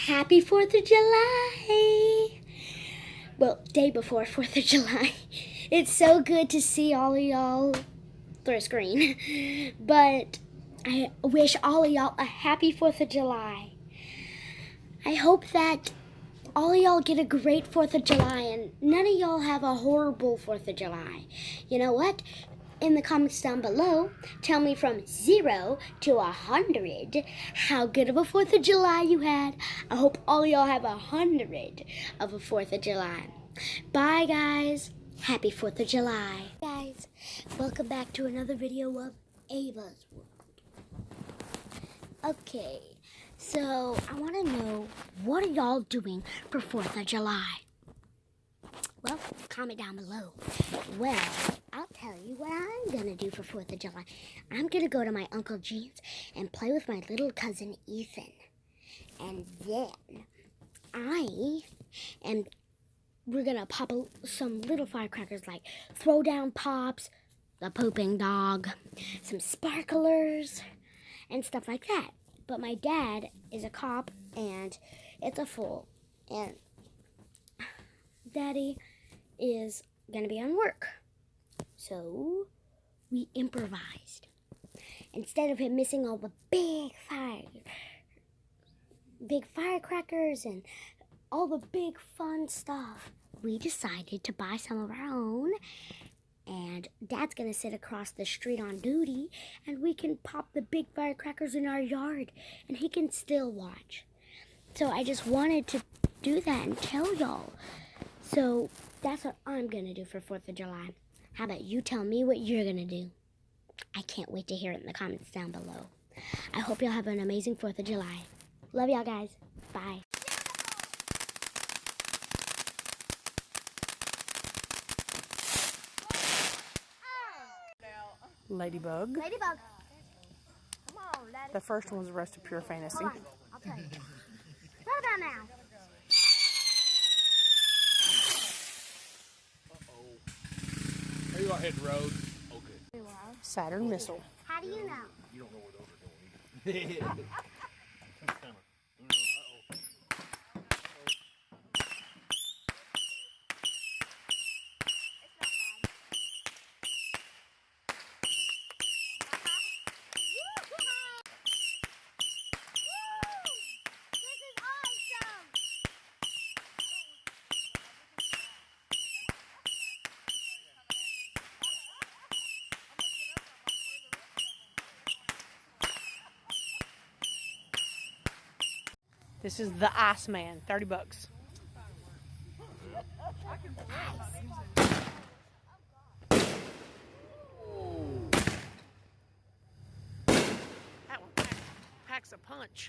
Happy 4th of July! Well, day before 4th of July. It's so good to see all of y'all through a screen. But I wish all of y'all a happy 4th of July. I hope that all of y'all get a great 4th of July and none of y'all have a horrible 4th of July. You know what? In the comments down below, tell me from 0 to 100 how good of a 4th of July you had. I hope all of y'all have 100 of a 4th of July. Bye, guys. Happy 4th of July. Guys, welcome back to another video of Ava's World. Okay, so I want to know, what are y'all doing for 4th of July? Well, comment down below. Well, I'll tell you what I'm going to do for 4th of July. I'm going to go to my Uncle Gene's and play with my little cousin Ethan. And then we're going to pop some little firecrackers like throw down pops, the pooping dog, some sparklers, and stuff like that. But my dad is a cop and it's a fool. And Daddy is going to be on work. So we improvised. Instead of him missing all the big firecrackers and all the big fun stuff, we decided to buy some of our own. And Dad's going to sit across the street on duty and we can pop the big firecrackers in our yard and he can still watch. So I just wanted to do that and tell y'all. So that's what I'm going to do for 4th of July. How about you tell me what you're going to do? I can't wait to hear it in the comments down below. I hope y'all have an amazing 4th of July. Love y'all, guys. Bye. Ladybug. Ladybug. Come on, Daddy. The first one was the rest of pure fantasy. Hold on. I'll tell you. What about now? Are you on hit the road? Okay. Saturn missile. How do you know? You don't know where those are going. This is the Iceman. $30. That one packs a punch.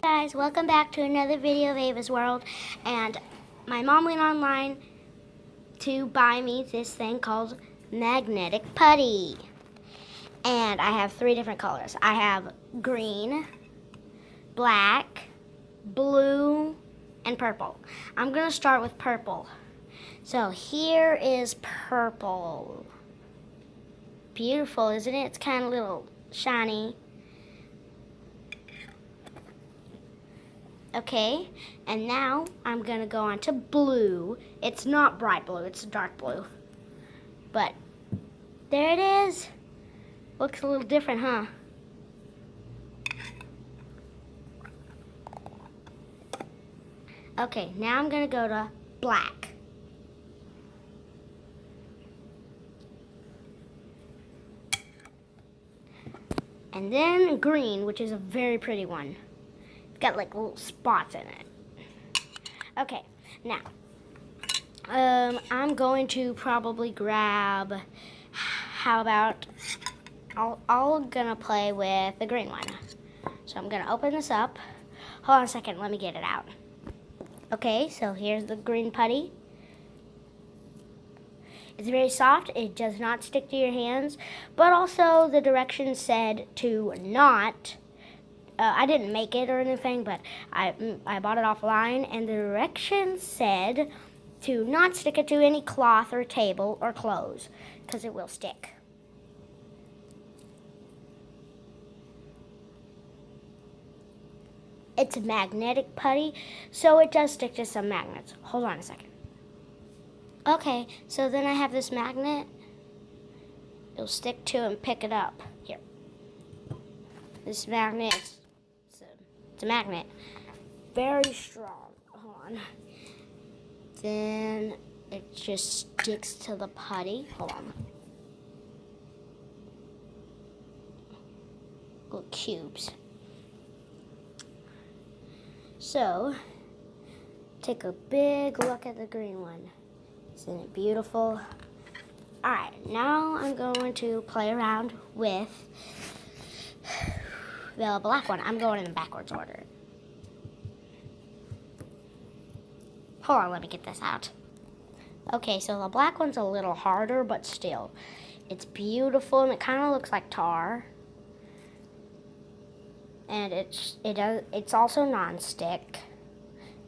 Guys, welcome back to another video of Ava's World. And my mom went online to buy me this thing called magnetic putty. And I have 3 different colors. I have green, black, blue, and purple. I'm going to start with purple. So here is purple. Beautiful, isn't it? It's kind of a little shiny. Okay, and now I'm going to go on to blue. It's not bright blue, it's dark blue. But there it is. Looks a little different, huh? Okay, now I'm going to go to black. And then green, which is a very pretty one. It's got like little spots in it. Okay, now I'm going to probably grab, how about, I'm gonna play with the green one. So I'm gonna open this up. Hold on a second, let me get it out. Okay, so here's the green putty. It's very soft, it does not stick to your hands, but also the directions said to not I didn't make it or anything, but I bought it offline, and the directions said to not stick it to any cloth or table or clothes, because it will stick. It's a magnetic putty, so it does stick to some magnets. Hold on a second. Okay, so then I have this magnet. It'll stick to and pick it up. Here. This magnet, it's a magnet. Very strong. Hold on. Then it just sticks to the putty. Hold on. Little cubes. So, take a big look at the green one. Isn't it beautiful? Alright, now I'm going to play around with the black one. I'm going in the backwards order. Hold on, let me get this out. Okay, so the black one's a little harder, but still. It's beautiful, and it kind of looks like tar. And it's also non-stick,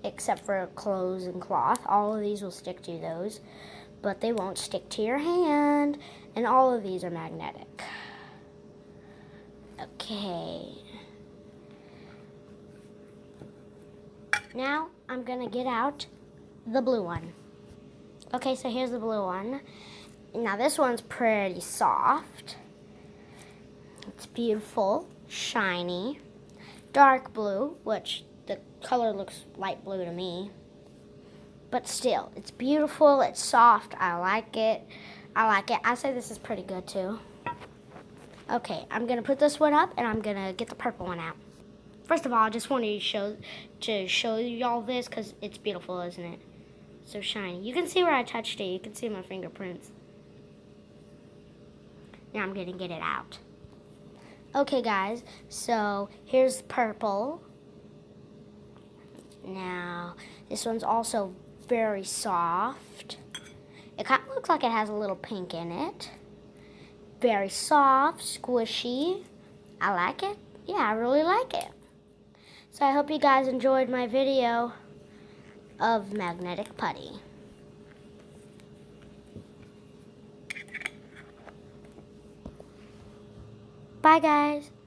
except for clothes and cloth. All of these will stick to those, but they won't stick to your hand. And all of these are magnetic. Okay. Now I'm gonna get out the blue one. Okay, so here's the blue one. Now this one's pretty soft. It's beautiful, shiny, dark blue, which the color looks light blue to me. But still, it's beautiful, it's soft, I like it. I say this is pretty good too. Okay, I'm gonna put this one up, and I'm gonna get the purple one out. First of all, I just wanted to show y'all this because it's beautiful, isn't it? So shiny. You can see where I touched it. You can see my fingerprints. Now I'm gonna get it out. Okay, guys, so here's purple. Now, this one's also very soft. It kind of looks like it has a little pink in it. Very soft, squishy. I like it. Yeah, I really like it. So I hope you guys enjoyed my video of magnetic putty. Bye, guys.